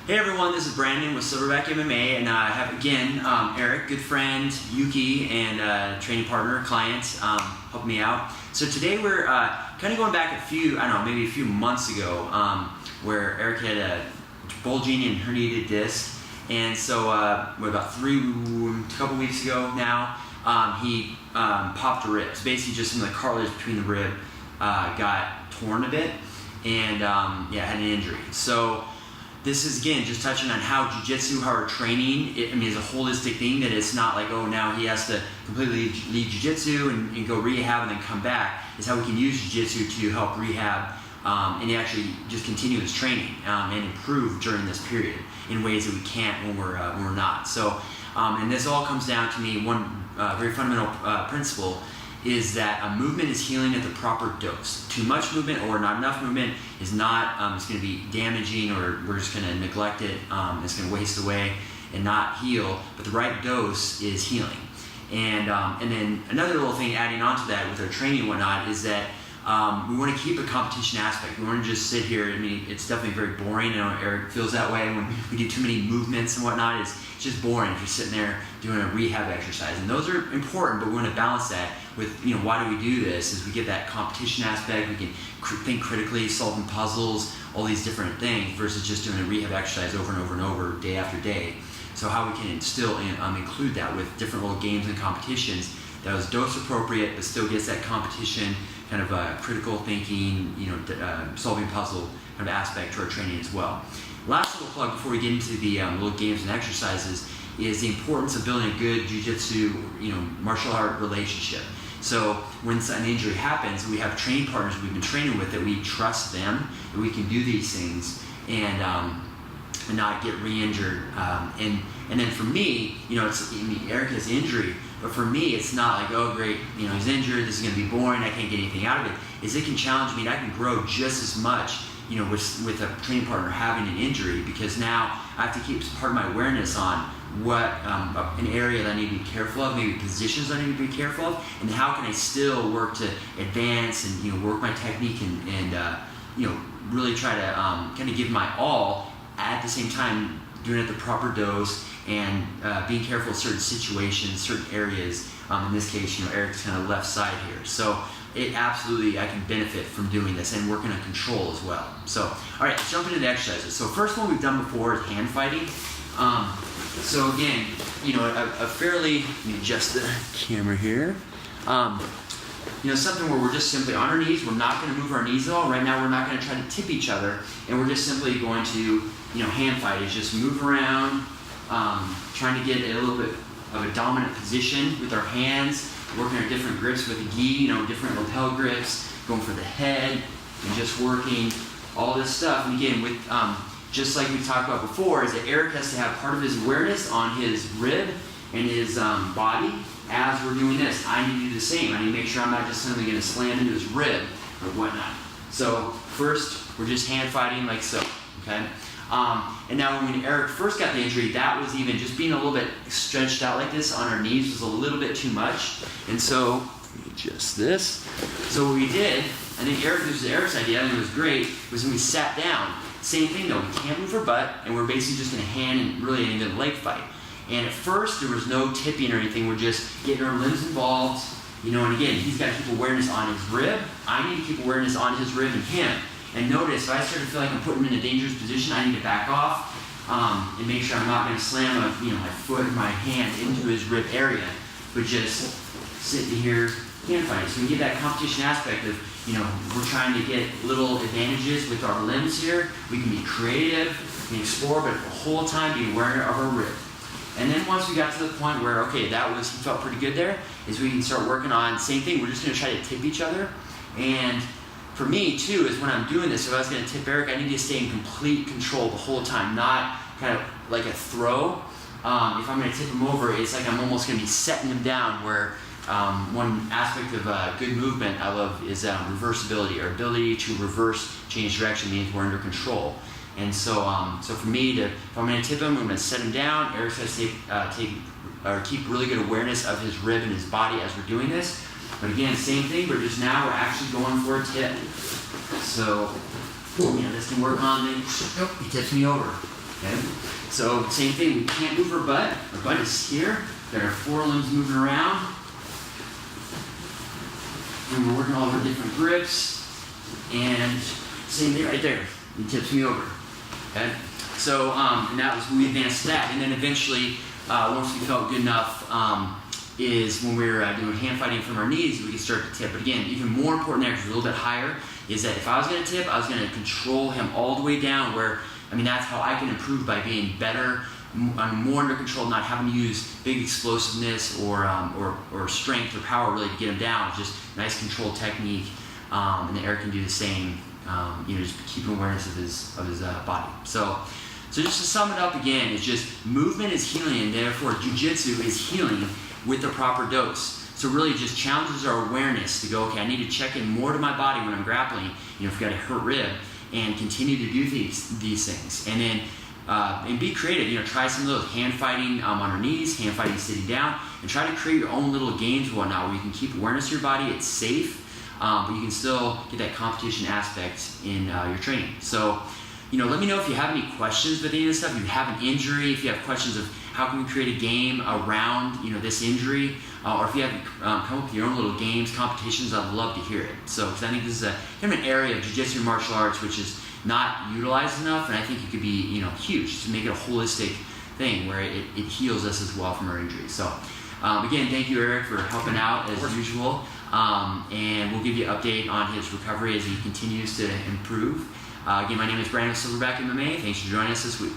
Hey everyone, this is Brandon with Silverback MMA, and I have again Eric, good friend, Yuki, and training partner, client, helping me out. So today we're kind of going back maybe a few months ago, where Eric had a bulging and herniated disc, and so about a couple weeks ago now, he popped a rib. So basically, just some of the cartilage between the rib got torn a bit, and had an injury. So this is, again, just touching on how jiu-jitsu, how our training, is a holistic thing, that it's not like, oh, now he has to completely leave jiu-jitsu and go rehab and then come back. It's how we can use jiu-jitsu to help rehab and actually just continue his training and improve during this period in ways that we can't when we're not. So, and this all comes down to me, one very fundamental principle is that a movement is healing at the proper dose. Too much movement or not enough movement is not, it's going to be damaging, or we're just going to neglect it. It's going to waste away and not heal, but the right dose is healing. And then another little thing adding on to that with our training and whatnot is that we want to keep a competition aspect. We want to just sit here. It's definitely very boring. I know Eric feels that way when we do too many movements and whatnot. It's just boring if you're sitting there doing a rehab exercise. And those are important, but we want to balance that with, why do we do this? Is we get that competition aspect. We can think critically, solving puzzles, all these different things, versus just doing a rehab exercise over and over and over, day after day. So how we can still include that with different little games and competitions that was dose appropriate, but still gets that competition kind of critical thinking, solving puzzle kind of aspect to our training as well. Last little plug before we get into the little games and exercises is the importance of building a good jiu-jitsu, martial art relationship. So when an injury happens, we have training partners we've been training with that we trust them, that we can do these things and not get re-injured. And then for me, Eric has injury, but for me, it's not like, oh great, he's injured, this is going to be boring, I can't get anything out of it. It can challenge me, and I can grow just as much, with a training partner having an injury, because now I have to keep part of my awareness on what an area that I need to be careful of, maybe positions I need to be careful of, and how can I still work to advance and work my technique and really try to kind of give my all at the same time, doing it at the proper dose and being careful of certain situations, certain areas. In this case, Eric's kind of left side here. So it absolutely, I can benefit from doing this and working on control as well. So, all right, let's jump into the exercises. So first one we've done before is hand fighting. So again, a fairly, let me adjust the camera here. Something where we're just simply on our knees. We're not going to move our knees at all. Right now, we're not going to try to tip each other, and we're just simply going to, hand fight. Is just move around, trying to get a little bit of a dominant position with our hands, working our different grips with the gi, different lapel grips, going for the head, and just working all this stuff. And again, with just like we talked about before, is that Eric has to have part of his awareness on his rib and his body as we're doing this. I need to do the same. I need to make sure I'm not just suddenly going to slam into his rib or whatnot. So first, we're just hand fighting like so, okay? And now when Eric first got the injury, that was even just being a little bit stretched out like this on our knees was a little bit too much. And so, let me adjust this. So what we did, I think this was Eric's idea, and it was great, was when we sat down. Same thing though, we can't move our butt, and we're basically just going to hand and really into the leg fight. And at first, there was no tipping or anything. We're just getting our limbs involved, and again, he's got to keep awareness on his rib. I need to keep awareness on his rib and him. And notice, if I start to feel like I'm putting him in a dangerous position, I need to back off and make sure I'm not going to slam my foot or my hand into his rib area, but just sit here, hand fighting. So we get that competition aspect of, we're trying to get little advantages with our limbs here. We can be creative, we can explore, but the whole time be aware of our rib. And then once we got to the point where, okay, he felt pretty good there, is we can start working on, same thing, we're just going to try to tip each other. And for me, too, is when I'm doing this, if I was going to tip Eric, I need to stay in complete control the whole time, not kind of like a throw. If I'm going to tip him over, it's like I'm almost going to be setting him down, where one aspect of good movement I love is reversibility, or ability to reverse, change direction, means we're under control. And so, for me, if I'm going to tip him, I'm going to set him down. Eric's going to keep really good awareness of his rib and his body as we're doing this. But again, same thing, but just now we're actually going for a tip. So, this can work on the, he tips me over. Okay? So same thing, we can't move our butt. Our butt is here. Got our forelimbs moving around. And we're working all of our different grips. And same thing right there. He tips me over. Okay? So, and that was, we advanced to that. And then eventually, once we felt good enough, is when we were doing hand fighting from our knees, we could start to tip. But again, even more important there, because we're a little bit higher, is that if I was going to tip, I was going to control him all the way down where, I mean, that's how I can improve, by being better, more under control, not having to use big explosiveness or strength or power really to get him down. Just nice controlled technique, and Eric can do the same. Just keeping awareness of his body. So just to sum it up again, it's just movement is healing, and therefore jiu-jitsu is healing with the proper dose. So really just challenges our awareness to go, okay, I need to check in more to my body when I'm grappling, if we got a hurt rib, and continue to do these things. And then and be creative, try some of those hand fighting on our knees, hand fighting sitting down, and try to create your own little games and whatnot where you can keep awareness of your body. It's safe, but you can still get that competition aspect in your training. So, let me know if you have any questions with any of this stuff. If you have an injury, if you have questions of how can we create a game around, this injury, or if you have come up with your own little games, competitions, I'd love to hear it. So, because I think this is kind of an area of jiu-jitsu and martial arts which is not utilized enough, and I think it could be, huge to make it a holistic thing where it heals us as well from our injuries. So, again, thank you, Eric, for helping out as usual. And we'll give you an update on his recovery as he continues to improve. Again, my name is Brandon Silverback MMA. Thanks for joining us this week.